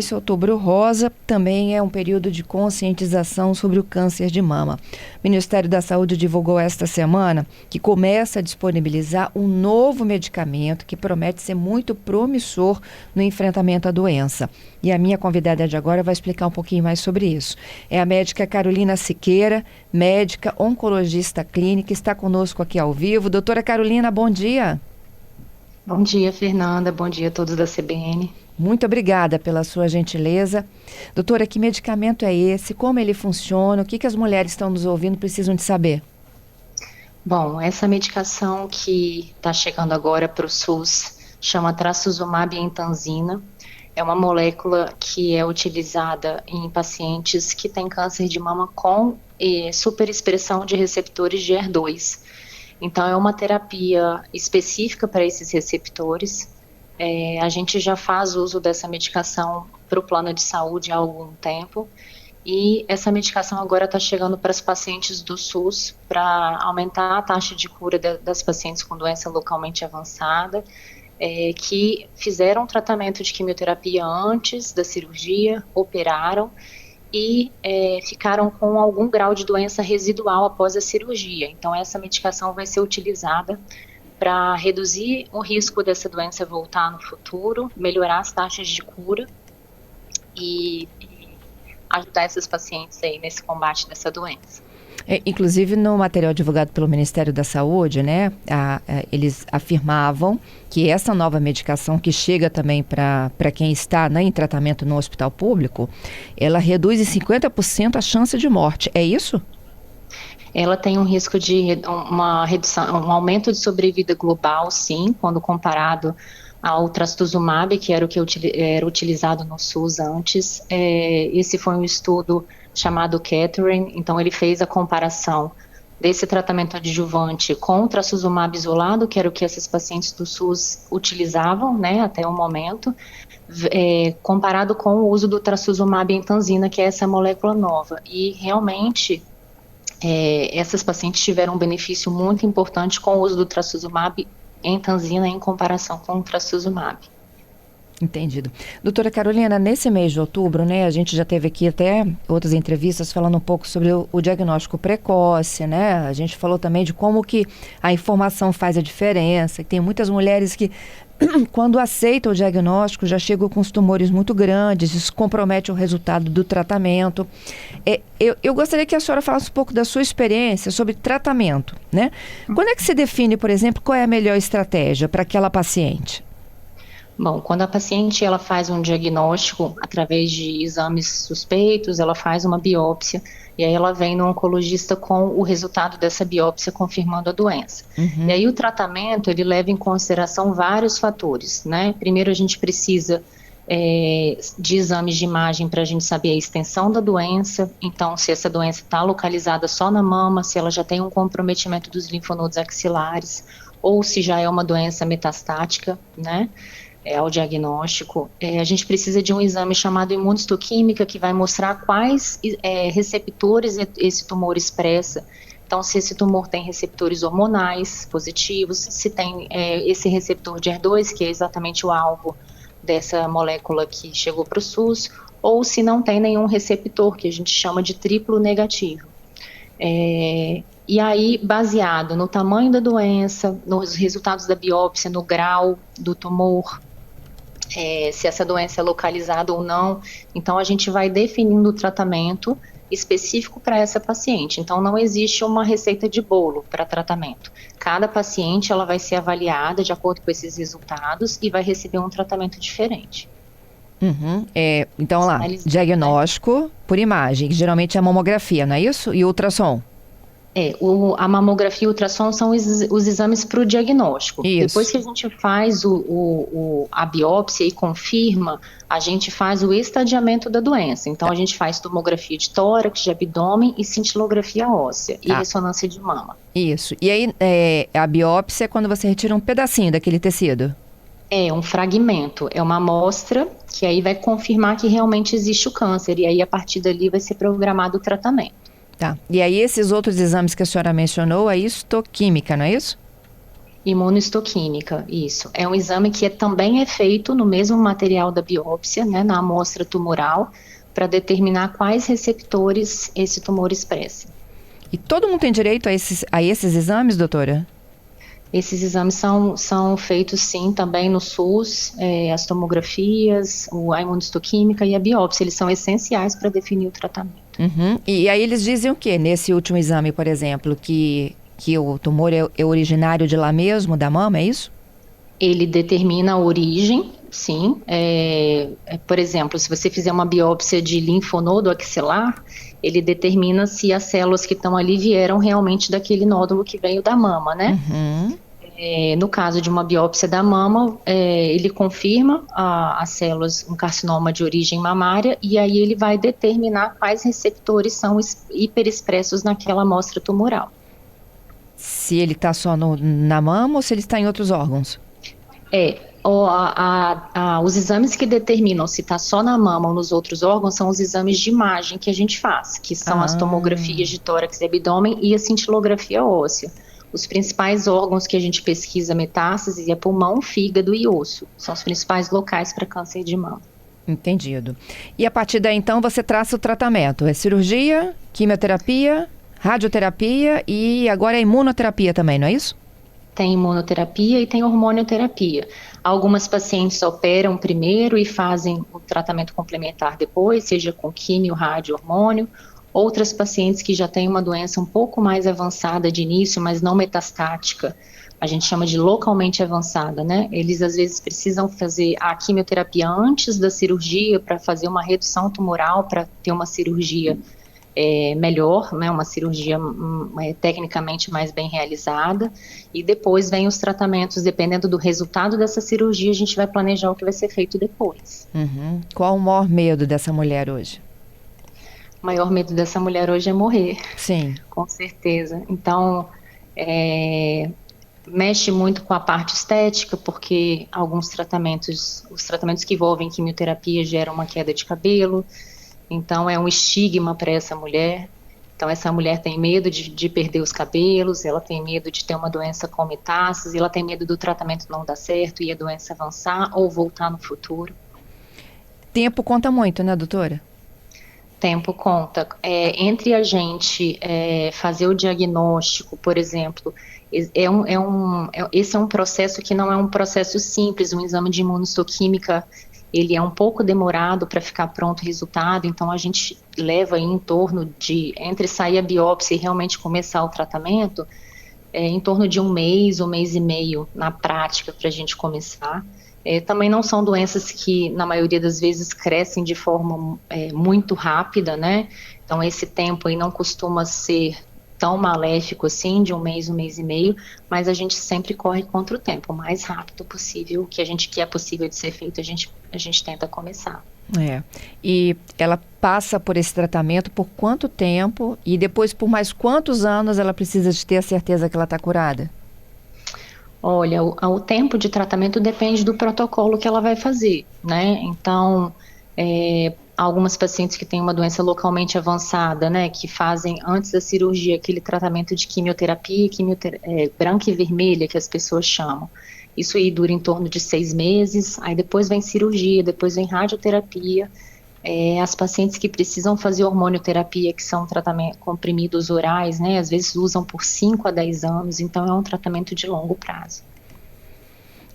Esse Outubro Rosa também é um período de conscientização sobre o câncer de mama. O Ministério da Saúde divulgou esta semana que começa a disponibilizar um novo medicamento que promete ser muito promissor no enfrentamento à doença. E a minha convidada de agora vai explicar um pouquinho mais sobre isso. É a médica Carolina Siqueira, médica oncologista clínica, está conosco aqui ao vivo. Doutora Carolina, bom dia. Bom dia, Fernanda. Bom dia a todos da CBN. Muito obrigada pela sua gentileza. Doutora, que medicamento é esse? Como ele funciona? O que as mulheres estão nos ouvindo precisam de saber? Bom, essa medicação que está chegando agora para o SUS chama trastuzumab emtansina. É uma molécula que é utilizada em pacientes que têm câncer de mama com superexpressão de receptores de HER2. Então, é uma terapia específica para esses receptores. A gente já faz uso dessa medicação para o plano de saúde há algum tempo e essa medicação agora está chegando para os pacientes do SUS para aumentar a taxa de cura das pacientes com doença localmente avançada, que fizeram tratamento de quimioterapia antes da cirurgia, operaram e ficaram com algum grau de doença residual após a cirurgia. Então, essa medicação vai ser utilizada para reduzir o risco dessa doença voltar no futuro, melhorar as taxas de cura e ajudar esses pacientes aí nesse combate dessa doença. Inclusive no material divulgado pelo Ministério da Saúde, né, eles afirmavam que essa nova medicação que chega também para quem está em tratamento no hospital público, ela reduz em 50% a chance de morte, é isso? Ela tem um risco de uma redução, um aumento de sobrevida global, sim, quando comparado ao trastuzumab, que era o que era utilizado no SUS antes. Esse foi um estudo chamado Catherine, então ele fez a comparação desse tratamento adjuvante com o trastuzumab isolado, que era o que esses pacientes do SUS utilizavam, né, até o momento, comparado com o uso do trastuzumab emtansina, que é essa molécula nova. E realmente essas pacientes tiveram um benefício muito importante com o uso do trastuzumab emtansina em comparação com o trastuzumab. Entendido. Doutora Carolina, nesse mês de outubro, né, a gente já teve aqui até outras entrevistas falando um pouco sobre o diagnóstico precoce, né? A gente falou também de como que a informação faz a diferença. Tem muitas mulheres que, quando aceitam o diagnóstico, já chegam com os tumores muito grandes, isso compromete o resultado do tratamento. Eu gostaria que a senhora falasse um pouco da sua experiência sobre tratamento, né? Quando é que se define, por exemplo, qual é a melhor estratégia para aquela paciente? Bom, quando a paciente ela faz um diagnóstico através de exames suspeitos, ela faz uma biópsia e aí ela vem no oncologista com o resultado dessa biópsia confirmando a doença. Uhum. E aí o tratamento ele leva em consideração vários fatores, né? Primeiro a gente precisa de exames de imagem para a gente saber a extensão da doença, então se essa doença está localizada só na mama, se ela já tem um comprometimento dos linfonodos axilares ou se já é uma doença metastática, né? Ao diagnóstico, a gente precisa de um exame chamado imunistoquímica que vai mostrar quais receptores esse tumor expressa. Então, se esse tumor tem receptores hormonais positivos, se tem esse receptor de HER2, que é exatamente o alvo dessa molécula que chegou para o SUS, ou se não tem nenhum receptor, que a gente chama de triplo negativo. E aí, baseado no tamanho da doença, nos resultados da biópsia, no grau do tumor, se essa doença é localizada ou não, então a gente vai definindo o tratamento específico para essa paciente. Então não existe uma receita de bolo para tratamento. Cada paciente ela vai ser avaliada de acordo com esses resultados e vai receber um tratamento diferente. Uhum. Então lá, diagnóstico por imagem, que geralmente é a mamografia, não é isso? E ultrassom? A mamografia e o ultrassom são os exames para o diagnóstico. Isso. Depois que a gente faz a biópsia e confirma, a gente faz o estadiamento da doença. Então, a gente faz tomografia de tórax, de abdômen e cintilografia óssea e ressonância de mama. Isso. E aí, a biópsia é quando você retira um pedacinho daquele tecido? É um fragmento, é uma amostra que aí vai confirmar que realmente existe o câncer. E aí, a partir dali, vai ser programado o tratamento. Tá. E aí esses outros exames que a senhora mencionou, a histoquímica, não é isso? Imunohistoquímica, isso. É um exame que também é feito no mesmo material da biópsia, né, na amostra tumoral, para determinar quais receptores esse tumor expressa. E todo mundo tem direito a esses exames, doutora? Esses exames são feitos, sim, também no SUS, as tomografias, a imunohistoquímica e a biópsia, eles são essenciais para definir o tratamento. Uhum. E aí eles dizem o quê? Nesse último exame, por exemplo, que o tumor é originário de lá mesmo, da mama, é isso? Ele determina a origem, sim. Por exemplo, se você fizer uma biópsia de linfonodo axilar, ele determina se as células que estão ali vieram realmente daquele nódulo que veio da mama, né? Uhum. No caso de uma biópsia da mama, ele confirma as células, um carcinoma de origem mamária, e aí ele vai determinar quais receptores são hiperexpressos naquela amostra tumoral. Se ele está só na mama ou se ele está em outros órgãos? Os exames que determinam se está só na mama ou nos outros órgãos são os exames de imagem que a gente faz, que são as tomografias de tórax e abdômen e a cintilografia óssea. Os principais órgãos que a gente pesquisa metástases é pulmão, fígado e osso. São os principais locais para câncer de mama. Entendido. E a partir daí, então, você traça o tratamento. É cirurgia, quimioterapia, radioterapia e agora é imunoterapia também, não é isso? Tem imunoterapia e tem hormonioterapia. Algumas pacientes operam primeiro e fazem o tratamento complementar depois, seja com químio, rádio, hormônio. Outras pacientes que já têm uma doença um pouco mais avançada de início, mas não metastática, a gente chama de localmente avançada, né? Eles às vezes precisam fazer a quimioterapia antes da cirurgia para fazer uma redução tumoral, para ter uma cirurgia melhor, né? Uma cirurgia tecnicamente mais bem realizada. E depois vem os tratamentos, dependendo do resultado dessa cirurgia, a gente vai planejar o que vai ser feito depois. Uhum. Qual o maior medo dessa mulher hoje? O maior medo dessa mulher hoje é morrer. Sim. Com certeza. Então, mexe muito com a parte estética, porque os tratamentos que envolvem quimioterapia geram uma queda de cabelo, então é um estigma para essa mulher. Então essa mulher tem medo de perder os cabelos, ela tem medo de ter uma doença com metástase, ela tem medo do tratamento não dar certo e a doença avançar ou voltar no futuro. Tempo conta muito, né, doutora? Tempo conta. Entre a gente fazer o diagnóstico, por exemplo, esse é um processo que não é um processo simples. Um exame de imunohistoquímica, ele é um pouco demorado para ficar pronto o resultado, então a gente leva aí em torno de, entre sair a biópsia e realmente começar o tratamento, em torno de um mês e meio na prática para a gente começar. Também não são doenças que, na maioria das vezes, crescem de forma muito rápida, né? Então, esse tempo aí não costuma ser tão maléfico assim, de um mês e meio, mas a gente sempre corre contra o tempo, o mais rápido possível, que é possível de ser feito, a gente tenta começar. E ela passa por esse tratamento por quanto tempo e depois por mais quantos anos ela precisa de ter a certeza que ela está curada? Olha, o tempo de tratamento depende do protocolo que ela vai fazer, né? Então, algumas pacientes que têm uma doença localmente avançada, né, que fazem antes da cirurgia aquele tratamento de quimioterapia, branca e vermelha, que as pessoas chamam. Isso aí dura em torno de 6 meses, aí depois vem cirurgia, depois vem radioterapia. As pacientes que precisam fazer hormonioterapia, que são comprimidos orais, né, às vezes usam por 5 a 10 anos, então é um tratamento de longo prazo.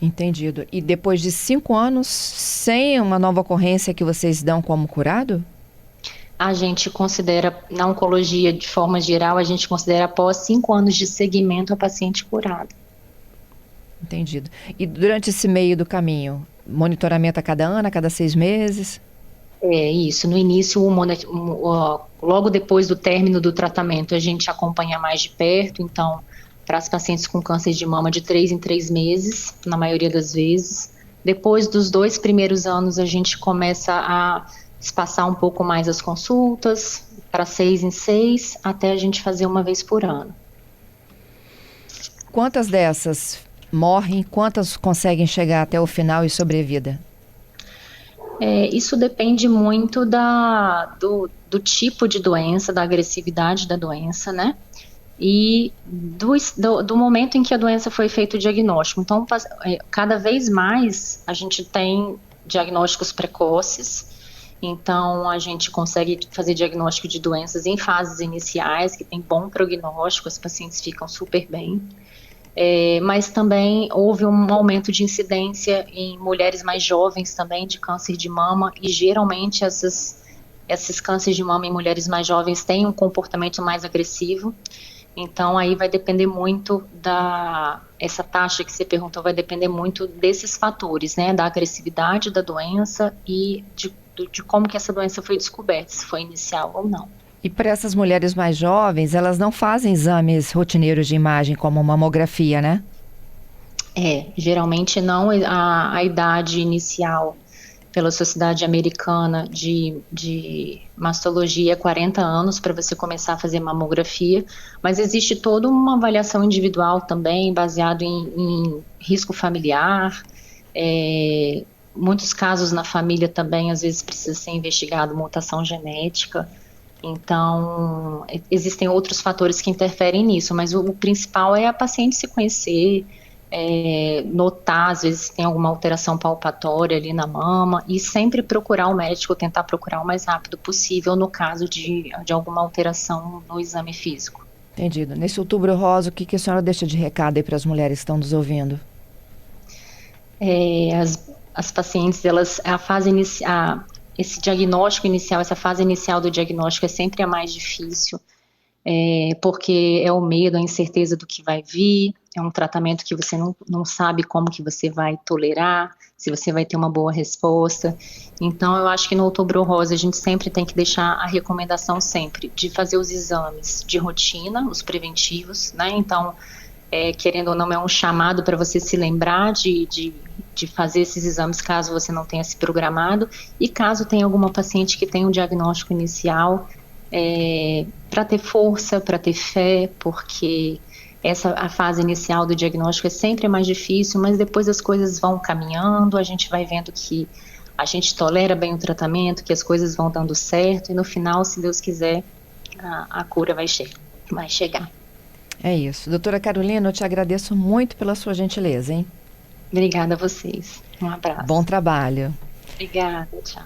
Entendido. E depois de 5 anos, sem uma nova ocorrência que vocês dão como curado? A gente considera, na oncologia de forma geral, a gente considera após 5 anos de seguimento a paciente curada. Entendido. E durante esse meio do caminho, monitoramento a cada ano, a cada 6 meses? Isso. No início, logo depois do término do tratamento, a gente acompanha mais de perto, então, para as pacientes com câncer de mama, de 3 em 3 meses, na maioria das vezes. Depois dos 2 primeiros anos, a gente começa a espaçar um pouco mais as consultas, para 6 em 6, até a gente fazer uma vez por ano. Quantas dessas morrem? Quantas conseguem chegar até o final e sobrevida? Isso depende muito do tipo de doença, da agressividade da doença, né? e do momento em que a doença foi feito o diagnóstico. Então, cada vez mais a gente tem diagnósticos precoces, então a gente consegue fazer diagnóstico de doenças em fases iniciais, que tem bom prognóstico, os pacientes ficam super bem. Mas também houve um aumento de incidência em mulheres mais jovens também de câncer de mama, e geralmente esses cânceres de mama em mulheres mais jovens têm um comportamento mais agressivo. Então aí vai depender muito essa taxa que você perguntou, vai depender muito desses fatores, né, da agressividade da doença e de como que essa doença foi descoberta, se foi inicial ou não. E para essas mulheres mais jovens, elas não fazem exames rotineiros de imagem como mamografia, né? Geralmente não. A idade inicial pela Sociedade Americana de Mastologia é 40 anos para você começar a fazer mamografia, mas existe toda uma avaliação individual também, baseado em risco familiar. Muitos casos na família também, às vezes, precisa ser investigado mutação genética. Então, existem outros fatores que interferem nisso, mas o principal é a paciente se conhecer, notar, às vezes, se tem alguma alteração palpatória ali na mama, e sempre procurar o médico, tentar procurar o mais rápido possível no caso de alguma alteração no exame físico. Entendido. Nesse Outubro Rosa, o que a senhora deixa de recado aí para as mulheres que estão nos ouvindo? As pacientes, a fase inicial, esse diagnóstico inicial, essa fase inicial do diagnóstico é sempre a mais difícil, porque é o medo, a incerteza do que vai vir, é um tratamento que você não sabe como que você vai tolerar, se você vai ter uma boa resposta. Então, eu acho que no Outubro Rosa a gente sempre tem que deixar a recomendação sempre de fazer os exames de rotina, os preventivos, né? Então, querendo ou não, é um chamado para você se lembrar de fazer esses exames caso você não tenha se programado, e caso tenha alguma paciente que tenha um diagnóstico inicial, para ter força, para ter fé, porque a fase inicial do diagnóstico é sempre mais difícil, mas depois as coisas vão caminhando, a gente vai vendo que a gente tolera bem o tratamento, que as coisas vão dando certo, e no final, se Deus quiser, a cura vai chegar. É isso. Doutora Carolina, eu te agradeço muito pela sua gentileza, hein? Obrigada a vocês. Um abraço. Bom trabalho. Obrigada, tchau.